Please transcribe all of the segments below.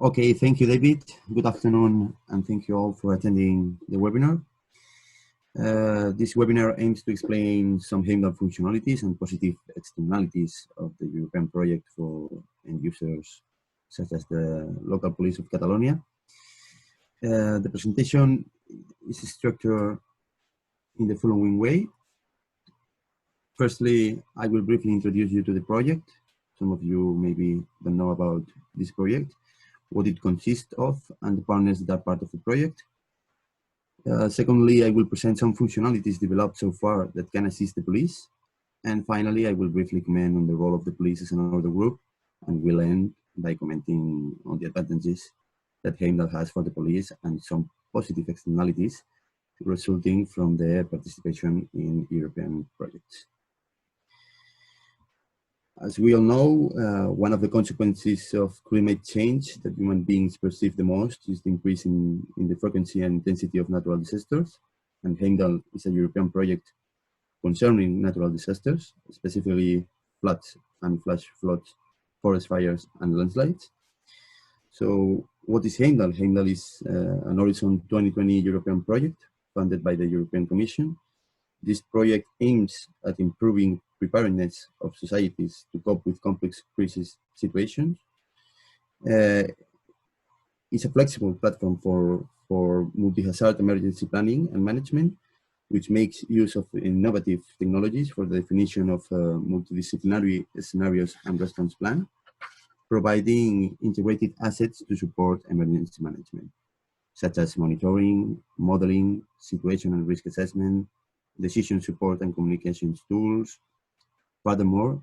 Okay, thank you, David. Good afternoon, and thank you all for attending the webinar. This webinar aims to explain some HEIMDALL functionalities and positive externalities of the European project for end users, such as the local police of Catalonia. The presentation is structured in the following way. Firstly, I will briefly introduce you to the project. Some of you maybe don't know about this project, what it consists of, and the partners that are part of the project. Secondly, I will present some functionalities developed so far that can assist the police. And finally, I will briefly comment on the role of the police as an order group, and will end by commenting on the advantages that HEIMDALL has for the police and some positive externalities resulting from their participation in European projects. As we all know, one of the consequences of climate change that human beings perceive the most is the increase in the frequency and intensity of natural disasters. And HEIMDALL is a European project concerning natural disasters, specifically floods and flash floods, forest fires, and landslides. So what is HEIMDALL? HEIMDALL is an Horizon 2020 European project funded by the European Commission. This project aims at improving preparedness of societies to cope with complex crisis situations. It's a flexible platform for multi-hazard emergency planning and management, which makes use of innovative technologies for the definition of multidisciplinary scenarios and response plan, providing integrated assets to support emergency management, such as monitoring, modeling, situation and risk assessment, decision support and communications tools. Furthermore,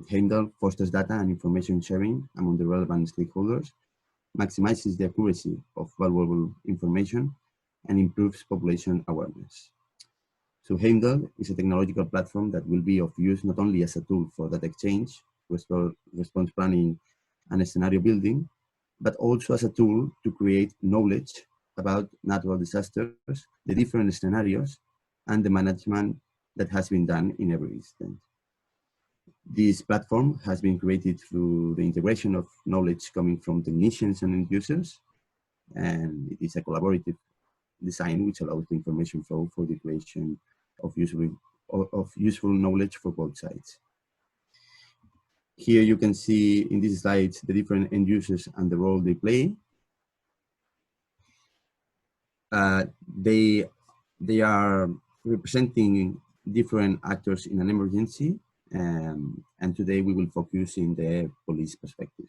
HEIMDALL fosters data and information sharing among the relevant stakeholders, maximizes the accuracy of valuable information, and improves population awareness. So HEIMDALL is a technological platform that will be of use not only as a tool for data exchange, response planning, and scenario building, but also as a tool to create knowledge about natural disasters, the different scenarios, and the management that has been done in every instance. This platform has been created through the integration of knowledge coming from technicians and end users, and it is a collaborative design which allows the information flow for the creation of useful knowledge for both sides. Here you can see in these slides the different end users and the role they play. They are representing different actors in an emergency, and today we will focus in the police perspective.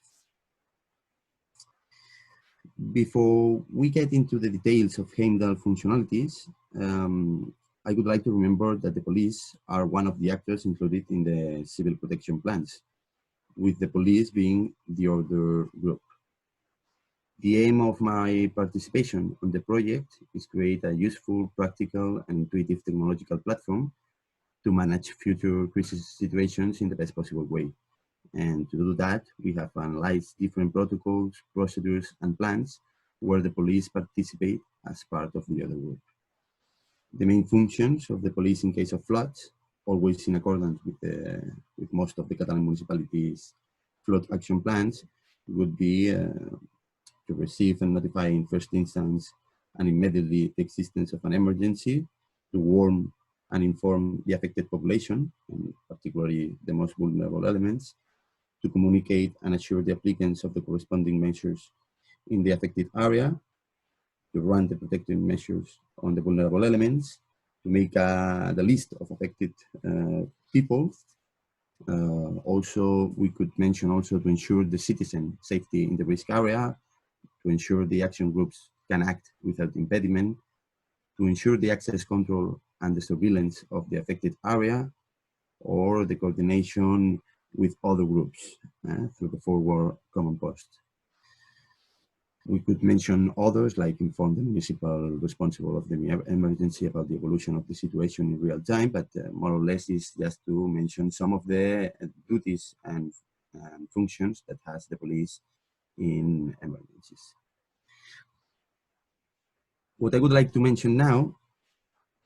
Before we get into the details of HEIMDALL functionalities, I would like to remember that the police are one of the actors included in the civil protection plans, with the police being the order group. The aim of my participation on the project is to create a useful, practical, and intuitive technological platform to manage future crisis situations in the best possible way. And to do that, we have analyzed different protocols, procedures, and plans where the police participate as part of the other group. The main functions of the police in case of floods, always in accordance with most of the Catalan municipalities' flood action plans, would be to receive and notify in first instance and immediately the existence of an emergency, to warn and inform the affected population, and particularly the most vulnerable elements, to communicate and assure the applicants of the corresponding measures in the affected area, to run the protective measures on the vulnerable elements, to make the list of affected people. Also, we could mention also to ensure the citizen safety in the risk area, to ensure the action groups can act without impediment, to ensure the access control and the surveillance of the affected area, or the coordination with other groups through the forward common post. We could mention others, like inform the municipal responsible of the emergency about the evolution of the situation in real time, but more or less is just to mention some of the duties and functions that has the police in emergencies. What I would like to mention now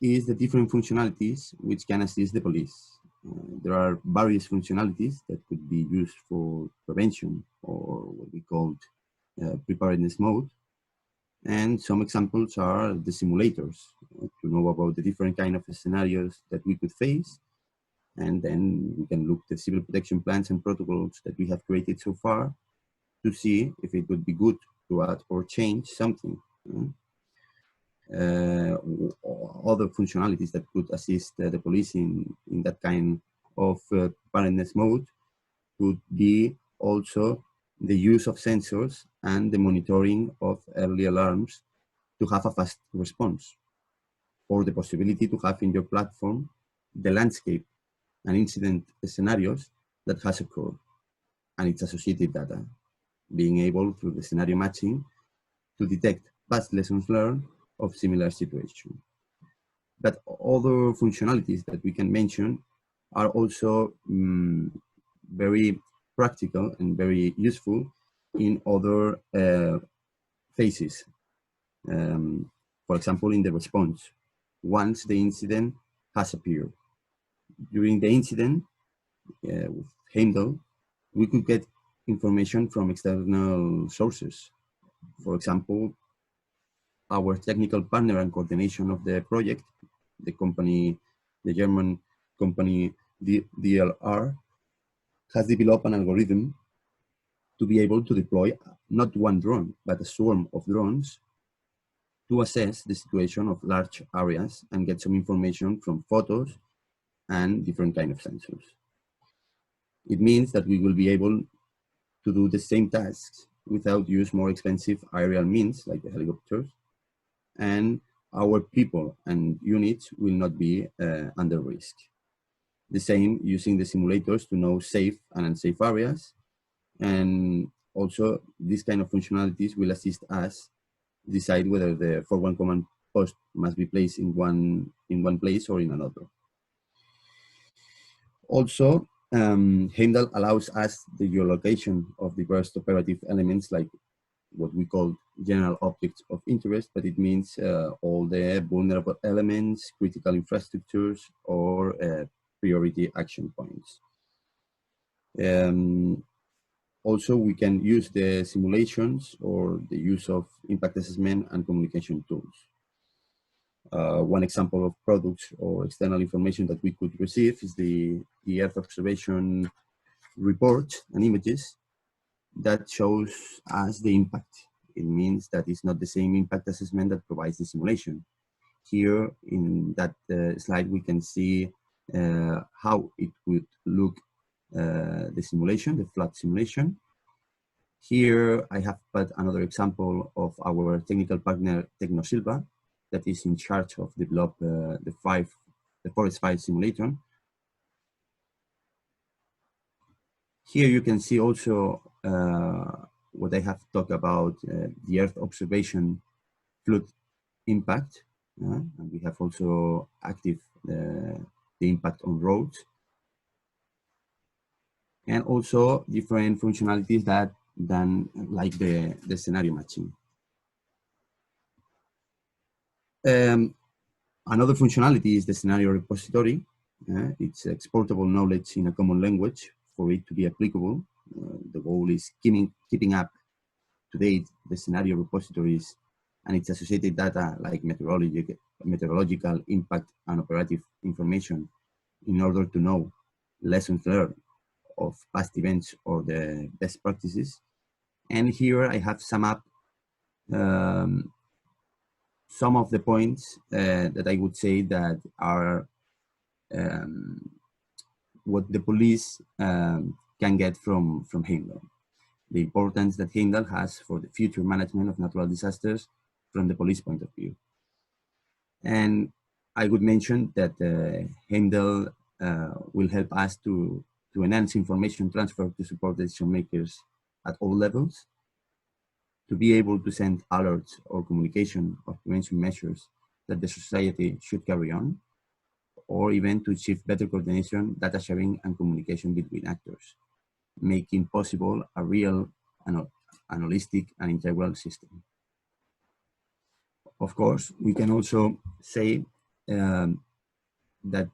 is the different functionalities which can assist the police. There are various functionalities that could be used for prevention, or what we call preparedness mode. And some examples are the simulators, to know about the different kind of scenarios that we could face. And then we can look at the civil protection plans and protocols that we have created so far to see if it would be good to add or change something. Other functionalities that could assist the police in that kind of preparedness mode could be also the use of sensors and the monitoring of early alarms to have a fast response, or the possibility to have in your platform the landscape and incident scenarios that has occurred and its associated data, being able through the scenario matching to detect past lessons learned of similar situations. But other functionalities that we can mention are also very practical and very useful in other phases. For example, in the response, once the incident has appeared. During the incident, with HEIMDALL, we could get information from external sources. For example, our technical partner and coordination of the project, the company, the German company DLR, has developed an algorithm to be able to deploy not one drone, but a swarm of drones to assess the situation of large areas and get some information from photos and different kind of sensors. It means that we will be able to do the same tasks without use more expensive aerial means like the helicopters, and our people and units will not be under risk. The same using the simulators to know safe and unsafe areas, and also this kind of functionalities will assist us decide whether the 411 command post must be placed in one place or in another. Also, HEIMDALL allows us the geolocation of diverse operative elements like what we call general objects of interest, but it means all the vulnerable elements, critical infrastructures, or priority action points. Also, we can use the simulations or the use of impact assessment and communication tools. One example of products or external information that we could receive is the Earth observation report and images that shows us the impact. It means that it's not the same impact assessment that provides the simulation. Here in that slide, we can see how it would look, the simulation, the flood simulation. Here I have put another example of our technical partner, TecnoSilva, that is in charge of develop the Forest Fire simulator. Here you can see also what I have talked about, the Earth observation flood impact. And we have also active the impact on roads. And also different functionalities that like the scenario matching. Another functionality is the scenario repository. It's exportable knowledge in a common language for it to be applicable. The goal is keeping up to date the scenario repositories and its associated data like meteorological impact and operative information in order to know lessons learned of past events or the best practices. And here I have summed up some of the points that I would say that are what the police can get from HEIMDALL. The importance that HEIMDALL has for the future management of natural disasters from the police point of view. And I would mention that HEIMDALL will help us to enhance information transfer to support decision makers at all levels, to be able to send alerts or communication of prevention measures that the society should carry on, or even to achieve better coordination, data sharing, and communication between actors, making possible a real and holistic and integral system. Of course, we can also say that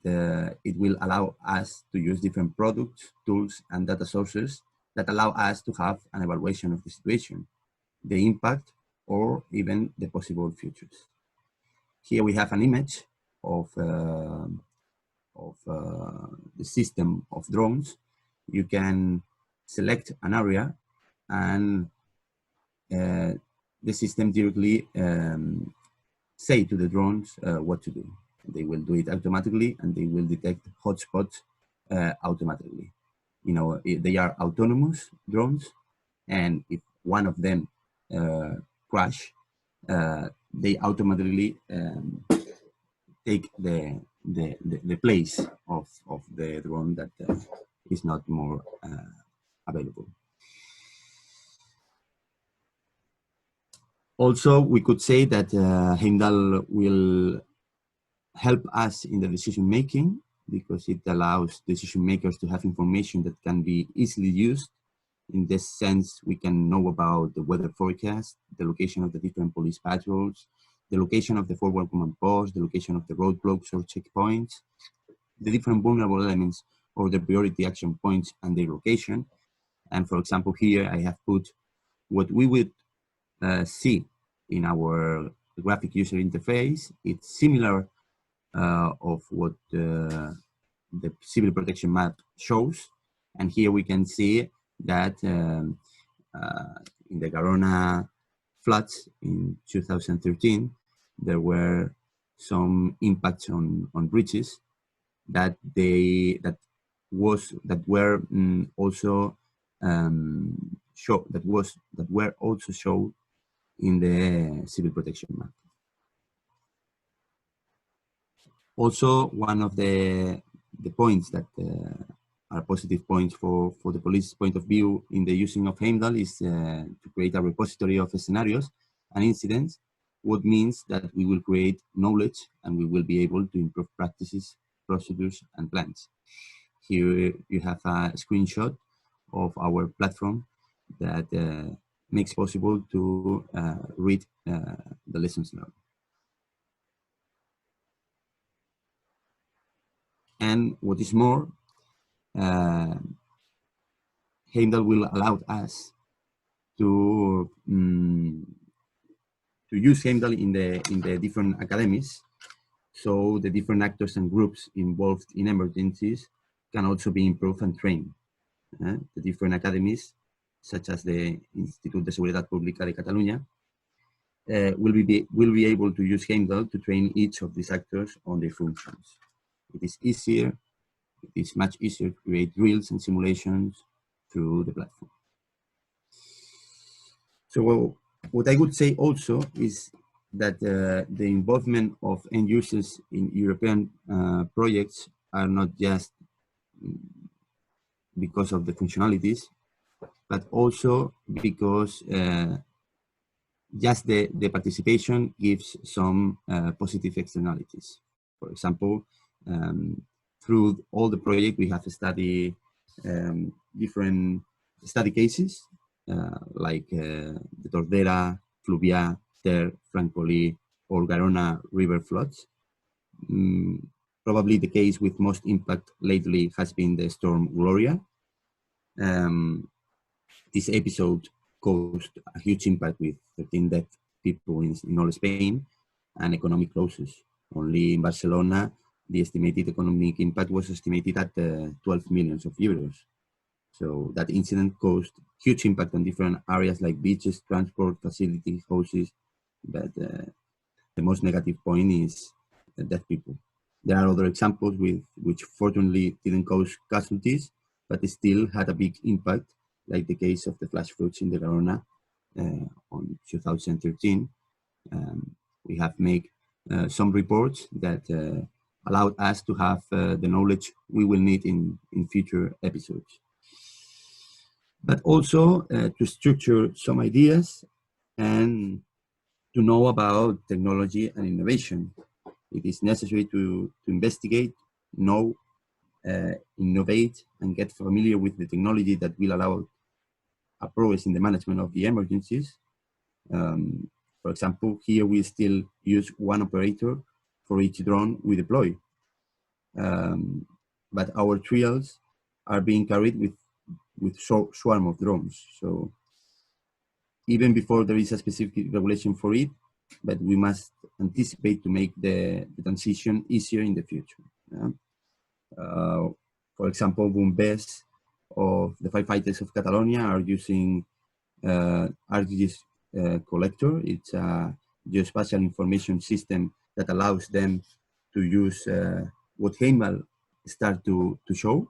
it will allow us to use different products, tools, and data sources that allow us to have an evaluation of the situation. the impact, or even the possible futures. Here we have an image of the system of drones. You can select an area and the system directly say to the drones what to do. They will do it automatically, and they will detect hotspots automatically. You know, they are autonomous drones, and if one of them crash, they automatically take the place of the drone that is not more available. Also, we could say that HEIMDALL will help us in the decision making, because it allows decision makers to have information that can be easily used. In this sense, we can know about the weather forecast, the location of the different police patrols, the location of the forward command post, the location of the roadblocks or checkpoints, the different vulnerable elements or the priority action points and their location. And for example, here I have put what we would see in our graphic user interface. It's similar of what the civil protection map shows. And here we can see that in the Garona floods in 2013, there were some impacts on bridges that were also shown in the civil protection map. Also, one of the points that are positive points for the police point of view in the using of HEIMDALL is to create a repository of scenarios and incidents, what means that we will create knowledge and we will be able to improve practices, procedures, and plans. Here you have a screenshot of our platform that makes possible to read the lessons learned. And what is more, HEIMDALL will allow us to use HEIMDALL in the different academies. So the different actors and groups involved in emergencies can also be improved and trained. The different academies, such as the Institut de Seguridad Pública de Catalonia, will be able to use HEIMDALL to train each of these actors on their functions. It is much easier to create drills and simulations through the platform. So what I would say also is that the involvement of end users in European projects are not just because of the functionalities, but also because just the participation gives some positive externalities. For example, through all the project, we have studied different study cases like the Tordera, Fluvià, Ter, Francolí, or Garona river floods. Probably the case with most impact lately has been the storm Gloria. This episode caused a huge impact with 13 dead people in all Spain and economic losses. Only in Barcelona, the estimated economic impact was estimated at 12 million euros. So that incident caused huge impact on different areas like beaches, transport, facilities, houses. But the most negative point is dead people. There are other examples which fortunately didn't cause casualties, but still had a big impact, like the case of the flash floods in the Garona on 2013. We have made some reports that allowed us to have the knowledge we will need in future episodes. But also to structure some ideas and to know about technology and innovation. It is necessary to investigate, know, innovate, and get familiar with the technology that will allow a progress in the management of the emergencies. For example, here we still use one operator for each drone we deploy. But our trials are being carried with swarm of drones. So even before there is a specific regulation for it, but we must anticipate to make the transition easier in the future. For example, bombers of the firefighters of Catalonia are using RGS collector. It's a geospatial information system that allows them to use what HEIMDALL start to show,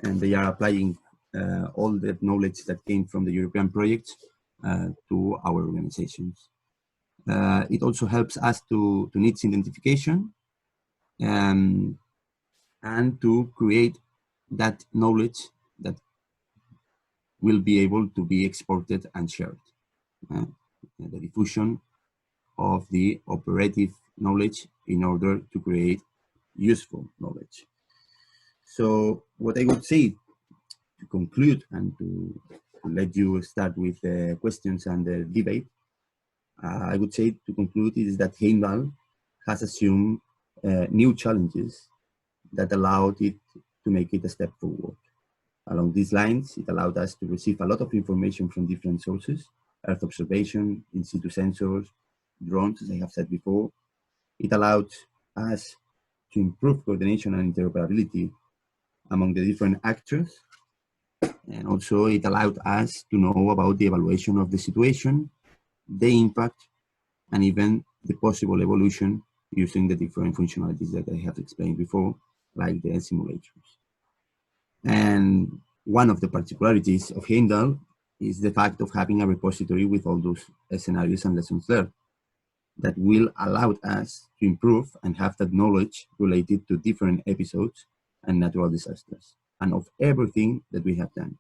and they are applying all the knowledge that came from the European projects to our organizations. It also helps us to needs identification and to create that knowledge that will be able to be exported and shared. The diffusion of the operative knowledge in order to create useful knowledge. So what I would say to conclude and to let you start with the questions and the debate, I would say to conclude is that HEIMDALL has assumed new challenges that allowed it to make it a step forward. Along these lines, it allowed us to receive a lot of information from different sources: Earth observation, in situ sensors, drones, as I have said before. It allowed us to improve coordination and interoperability among the different actors. And also it allowed us to know about the evaluation of the situation, the impact, and even the possible evolution using the different functionalities that I have explained before, like the simulators. And one of the particularities of HEIMDALL is the fact of having a repository with all those scenarios and lessons learned that will allow us to improve and have that knowledge related to different episodes and natural disasters and of everything that we have done.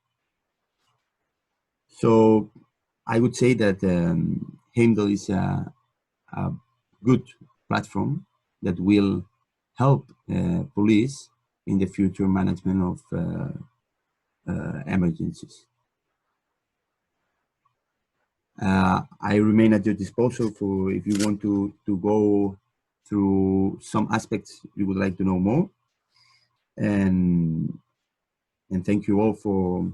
So I would say that HEIMDALL is a good platform that will help police in the future management of emergencies. I remain at your disposal for if you want to go through some aspects you would like to know more. And thank you all for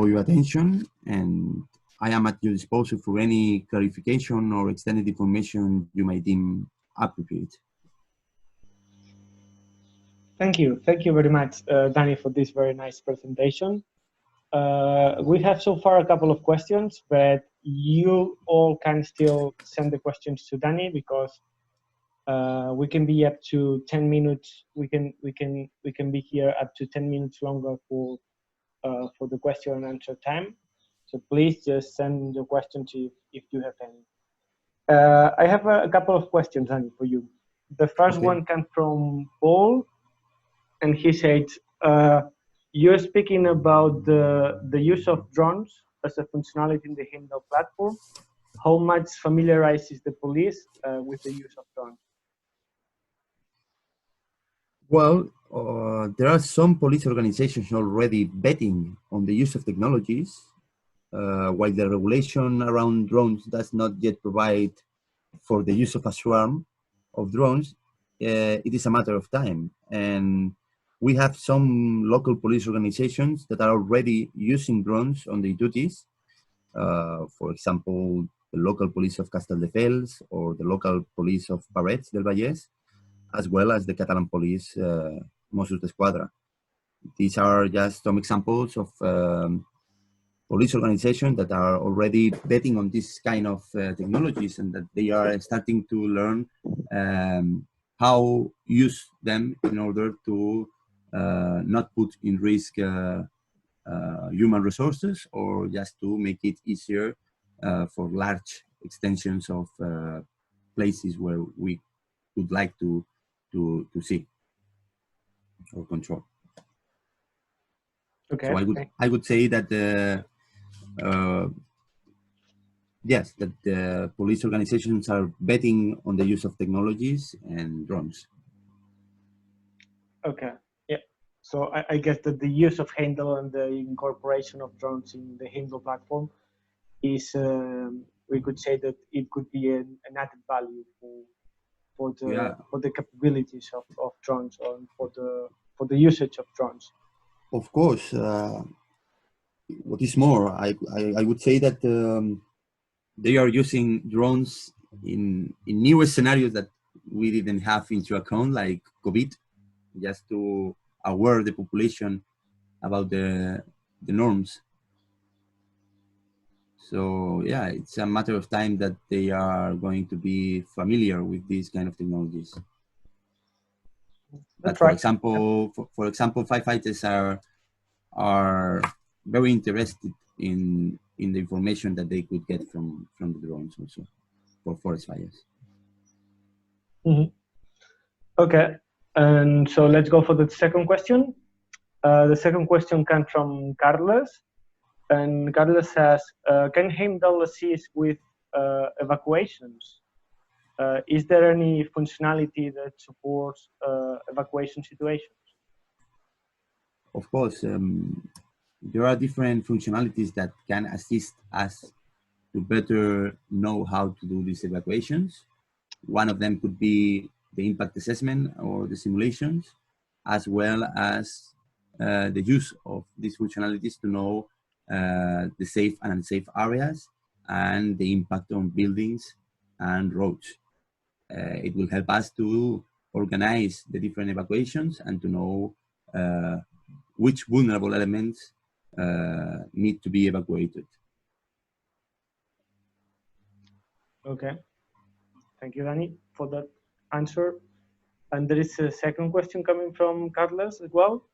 your attention. And I am at your disposal for any clarification or extended information you might deem appropriate. Thank you very much, Danny, for this very nice presentation. We have so far a couple of questions, but you all can still send the questions to Danny because we can be up to 10 minutes. We can be here up to 10 minutes longer for the question and answer time. So please just send your questions if you have any. I have a couple of questions, Danny, for you. The first one comes from Paul, and he said, you're speaking about the use of drones as a functionality in the HEIMDALL platform. How much familiarizes the police with the use of drones? Well, there are some police organizations already betting on the use of technologies, while the regulation around drones does not yet provide for the use of a swarm of drones. It is a matter of time. And we have some local police organizations that are already using drones on their duties. For example, the local police of Castelldefels or the local police of Parets del Vallès, as well as the Catalan police, Mossos d'Esquadra. These are just some examples of police organizations that are already betting on this kind of technologies, and that they are starting to learn how use them in order to not put in risk human resources, or just to make it easier for large extensions of places where we would like to see or control. Okay. So I would say that yes, that the police organizations are betting on the use of technologies and drones. Okay. Yeah. So I guess that the use of HEIMDALL and the incorporation of drones in the HEIMDALL platform is, we could say that it could be an added value for the capabilities of drones, or for the usage of drones. Of course, what is more, I would say that they are using drones in newer scenarios that we didn't have into account, like COVID, just to aware the population about the norms. So yeah, it's a matter of time that they are going to be familiar with these kind of technologies. But for example, firefighters are very interested in the information that they could get from the drones also for forest fires. Mm-hmm. Okay, and so let's go for the second question. The second question comes from Carlos, and Carlos says, can HEIMDALL assist with evacuations? Is there any functionality that supports evacuation situations? Of course, there are different functionalities that can assist us to better know how to do these evacuations. One of them could be the impact assessment or the simulations, as well as the use of these functionalities to know the safe and unsafe areas and the impact on buildings and roads. It will help us to organize the different evacuations and to know which vulnerable elements need to be evacuated. Okay, thank you, Danny, for that answer. And there is a second question coming from Carlos as well,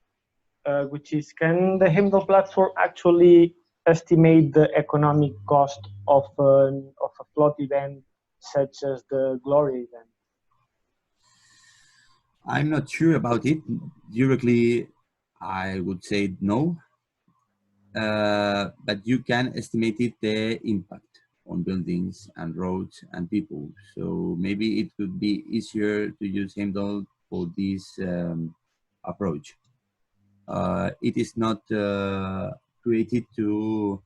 which is, can the HEIMDALL platform actually estimate the economic cost of a flood event such as the Glory event? I'm not sure about it. Directly, I would say no. But you can estimate it, the impact on buildings and roads and people. So maybe it could be easier to use HEIMDALL for this approach. It is not created to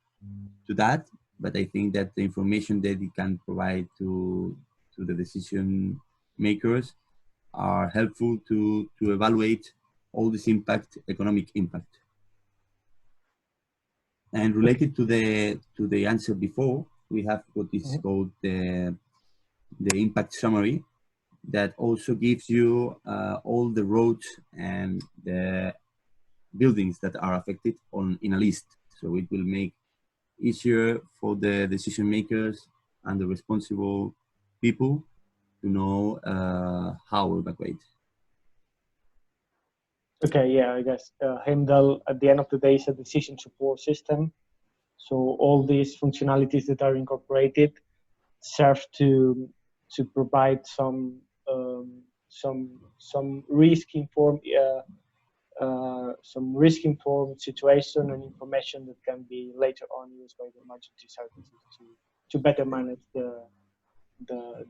that, but I think that the information that it can provide to the decision makers are helpful to evaluate all this impact, economic impact. And related to the answer before, we have what is called the impact summary, that also gives you all the roads and the buildings that are affected in a list. So it will make easier for the decision makers and the responsible people to know how to evacuate. Okay, yeah, I guess HEIMDALL at the end of the day is a decision support system. So all these functionalities that are incorporated serve to provide some risk informed situation and information that can be later on used by the emergency services to better manage the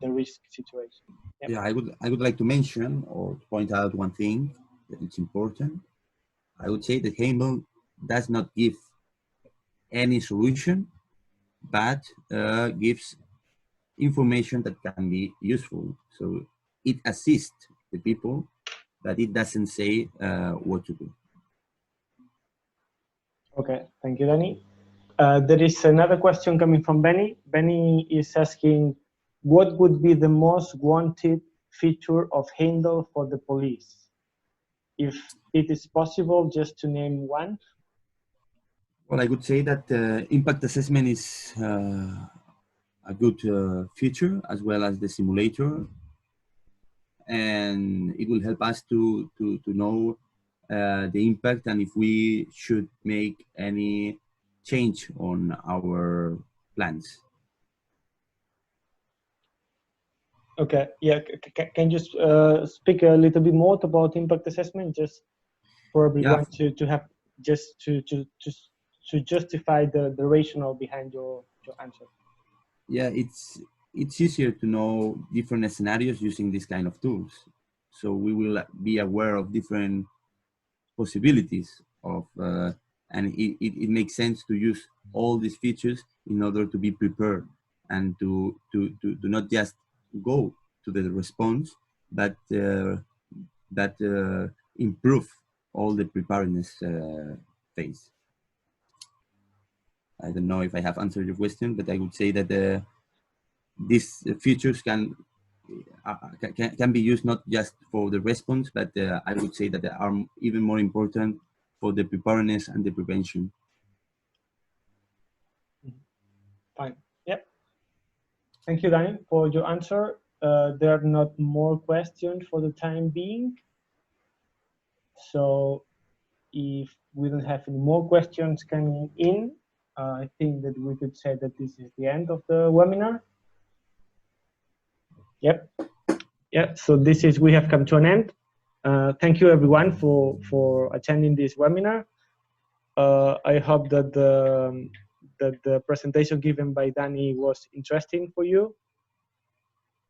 risk situation. Yep. Yeah, I would like to mention or point out one thing that it's important. I would say that HEIMDALL does not give any solution, but gives information that can be useful. So it assists the people, but it doesn't say what to do. Okay, thank you, Danny. There is another question coming from Benny. Benny is asking, what would be the most wanted feature of HEIMDALL for the police? If it is possible, just to name one. Well, I would say that impact assessment is a good feature, as well as the simulator, and it will help us to know the impact and if we should make any change on our plans. Okay, yeah, can you speak a little bit more about impact assessment, just for everyone to have, just to justify the rationale behind your answer? Yeah, it's easier to know different scenarios using this kind of tools. So we will be aware of different possibilities of, and it makes sense to use all these features in order to be prepared and to not just go to the response, but improve all the preparedness phase. I don't know if I have answered your question, but I would say that these features can be used not just for the response, but I would say that they are even more important for the preparedness and the prevention. Fine. Yep. Thank you, Danny, for your answer. There are not more questions for the time being. So if we don't have any more questions coming in, I think that we could say that this is the end of the webinar. Yep. Yeah, so we have come to an end. Thank you everyone for attending this webinar. I hope that the presentation given by Danny was interesting for you.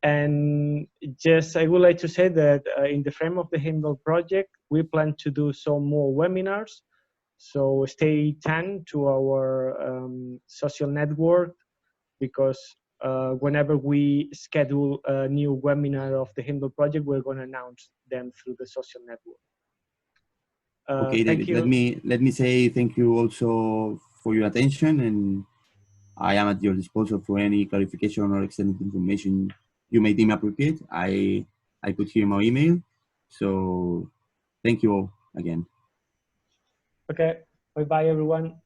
And just, I would like to say that in the frame of the HEIMDALL project, we plan to do some more webinars. So stay tuned to our social network, because whenever we schedule a new webinar of the HEIMDALL project, we're going to announce them through the social network. Okay, David, let me say thank you also for your attention, and I am at your disposal for any clarification or extended information you may deem appropriate. I put here my email. So thank you all again. Okay, bye-bye everyone.